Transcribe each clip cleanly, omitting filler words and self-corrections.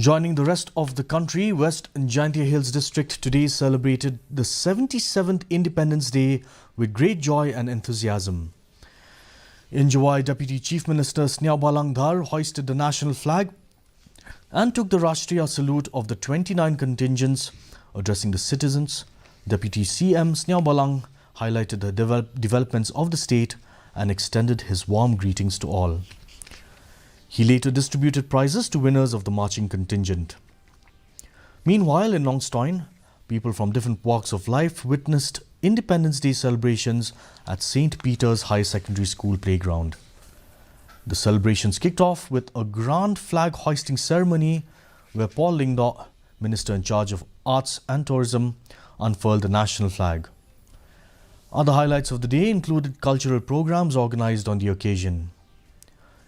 Joining the rest of the country, West Jaintia Hills district today celebrated the 77th Independence Day with great joy and enthusiasm. In Jowai, Deputy Chief Minister Sniao Balang Dhar hoisted the national flag and took the Rashtriya salute of the 29 contingents. Addressing the citizens, Deputy CM Sniao Balang highlighted the developments of the state and extended his warm greetings to all. He later distributed prizes to winners of the marching contingent. Meanwhile, in Nongstoin, people from different walks of life witnessed Independence Day celebrations at St. Peter's High Secondary School playground. The celebrations kicked off with a grand flag hoisting ceremony where Paul Lingdo, Minister in charge of Arts and Tourism, unfurled the national flag. Other highlights of the day included cultural programs organized on the occasion.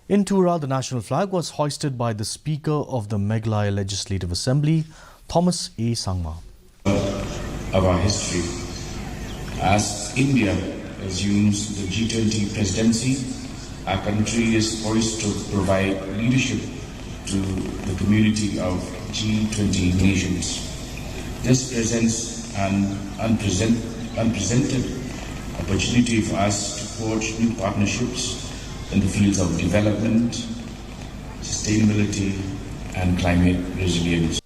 In Tura, the national flag was hoisted by the Speaker of the Meghalaya Legislative Assembly, Thomas A. Sangma. Of our history, as India assumes the G20 presidency, our country is poised to provide leadership to the community of G20 nations. This presents an unprecedented opportunity for us to forge new partnerships in the fields of development, sustainability, and climate resilience.